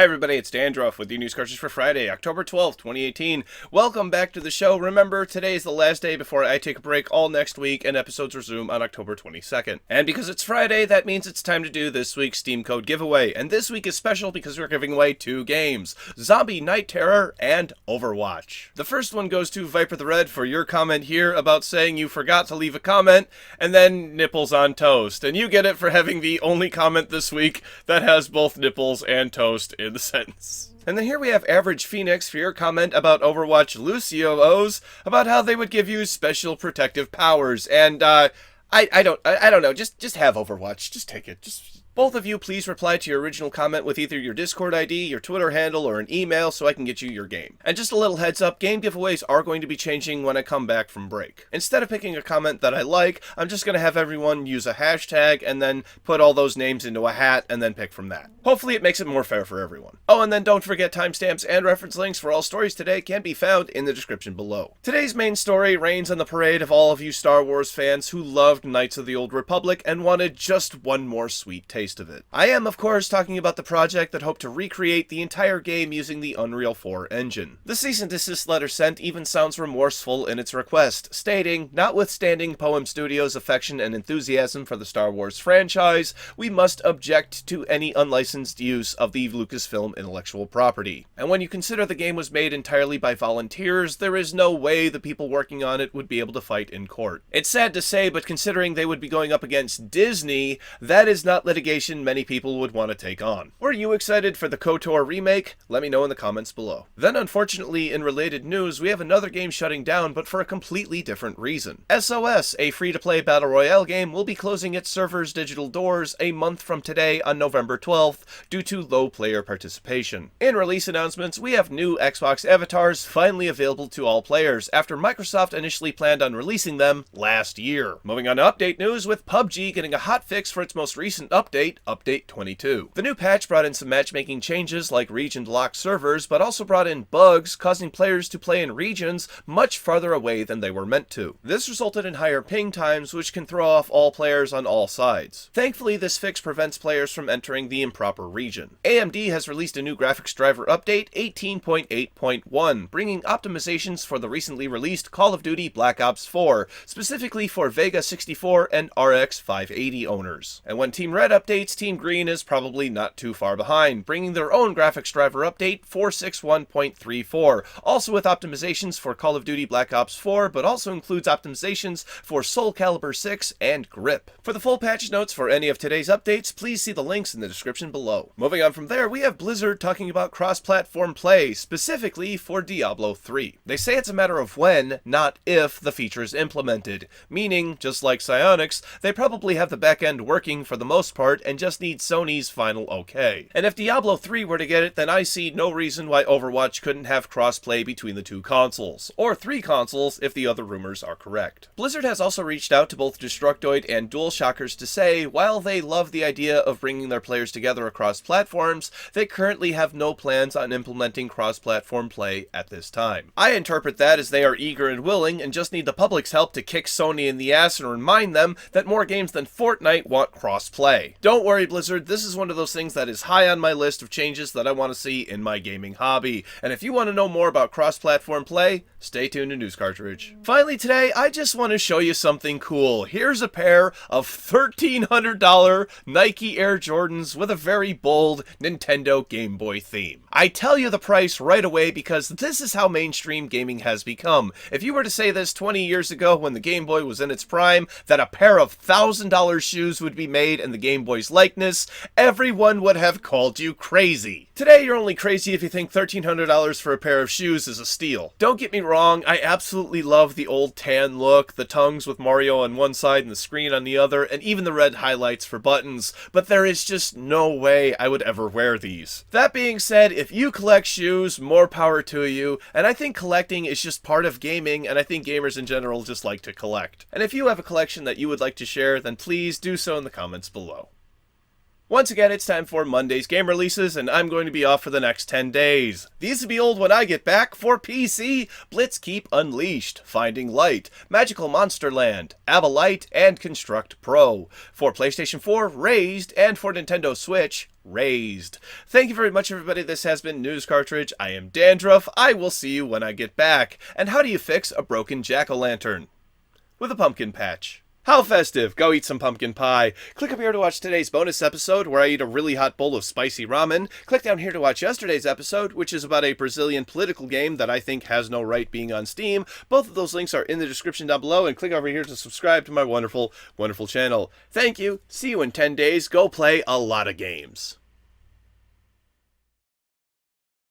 Hi everybody, it's Dandruff with the News Cartridge for Friday, October 12th, 2018. Welcome back to the show. Remember, today is the last day before I take a break all next week, and episodes resume on October 22nd. And because it's Friday, that means it's time to do this week's Steam Code giveaway. And this week is special because we're giving away two games, Zombie Night Terror and Overwatch. The first one goes to Viper the Red for your comment here about saying you forgot to leave a comment, and then nipples on toast. And you get it for having the only comment this week that has both nipples and toast in the sentence. And then here we have Average Phoenix for your comment about Overwatch Lucio O's about how they would give you special protective powers. And I don't know. Just have Overwatch. Just take it. Both of you, please reply to your original comment with either your Discord ID, your Twitter handle, or an email so I can get you your game. And just a little heads up, game giveaways are going to be changing when I come back from break. Instead of picking a comment that I like, I'm just going to have everyone use a hashtag and then put all those names into a hat and then pick from that. Hopefully it makes it more fair for everyone. Oh, and then don't forget timestamps and reference links for all stories today can be found in the description below. Today's main story rains on the parade of all of you Star Wars fans who loved Knights of the Old Republic and wanted just one more sweet taste of it. I am, of course, talking about the project that hoped to recreate the entire game using the Unreal 4 engine. The cease and desist letter sent even sounds remorseful in its request, stating, notwithstanding Poem Studios' affection and enthusiasm for the Star Wars franchise, we must object to any unlicensed use of the Lucasfilm intellectual property. And when you consider the game was made entirely by volunteers, there is no way the people working on it would be able to fight in court. It's sad to say, but considering they would be going up against Disney, that is not litigation many people would want to take on. Were you excited for the KOTOR Remake? Let me know in the comments below. Then unfortunately, in related news, we have another game shutting down, but for a completely different reason. SOS, a free-to-play battle royale game, will be closing its server's digital doors a month from today on November 12th due to low player participation. In release announcements, we have new Xbox avatars finally available to all players after Microsoft initially planned on releasing them last year. Moving on to update news, with PUBG getting a hotfix for its most recent update, Update 22. The new patch brought in some matchmaking changes like region-locked servers, but also brought in bugs causing players to play in regions much farther away than they were meant to. This resulted in higher ping times, which can throw off all players on all sides. Thankfully, this fix prevents players from entering the improper region. AMD has released a new graphics driver update, 18.8.1, bringing optimizations for the recently released Call of Duty Black Ops 4, specifically for Vega 64 and RX 580 owners. And when Team Red updates, Team Green is probably not too far behind, bringing their own graphics driver update 461.34, also with optimizations for Call of Duty Black Ops 4, but also includes optimizations for Soul Calibur 6 and Grip. For the full patch notes for any of today's updates, please see the links in the description below. Moving on from there, we have Blizzard talking about cross-platform play, specifically for Diablo 3. They say it's a matter of when, not if, the feature is implemented, meaning, just like Psyonix, they probably have the backend working for the most part and just need Sony's final okay. And if Diablo 3 were to get it, then I see no reason why Overwatch couldn't have crossplay between the two consoles, or three consoles if the other rumors are correct. Blizzard has also reached out to both Destructoid and DualShockers to say, while they love the idea of bringing their players together across platforms, they currently have no plans on implementing cross-platform play at this time. I interpret that as they are eager and willing and just need the public's help to kick Sony in the ass and remind them that more games than Fortnite want cross-play. Don't worry, Blizzard, this is one of those things that is high on my list of changes that I want to see in my gaming hobby. And if you want to know more about cross-platform play, stay tuned to News Cartridge. Finally today, I just want to show you something cool. Here's a pair of $1,300 Nike Air Jordans with a very bold Nintendo Game Boy theme. I tell you the price right away because this is how mainstream gaming has become. If you were to say this 20 years ago when the Game Boy was in its prime, that a pair of $1,000 shoes would be made in the Game Boy's likeness, everyone would have called you crazy. Today, you're only crazy if you think $1,300 for a pair of shoes is a steal. Don't get me wrong, I absolutely love the old tan look, the tongues with Mario on one side and the screen on the other, and even the red highlights for buttons, but there is just no way I would ever wear these. That being said, if you collect shoes, more power to you, and I think collecting is just part of gaming, and I think gamers in general just like to collect. And if you have a collection that you would like to share, then please do so in the comments below. Once again, it's time for Monday's game releases, and I'm going to be off for the next 10 days. These will be old when I get back. For PC, Blitzkeep Unleashed, Finding Light, Magical Monster Land, Abalite, and Construct Pro. For PlayStation 4, Raised, and for Nintendo Switch, raised. Thank you very much, everybody. This has been News Cartridge. I am Dandruff. I will see you when I get back. And how do you fix a broken jack-o'-lantern? With a pumpkin patch. How festive! Go eat some pumpkin pie. Click up here to watch today's bonus episode where I eat a really hot bowl of spicy ramen. Click down here to watch yesterday's episode, which is about a Brazilian political game that I think has no right being on Steam. Both of those links are in the description down below, and click over here to subscribe to my wonderful, wonderful channel. Thank you. See you in 10 days. Go play a lot of games.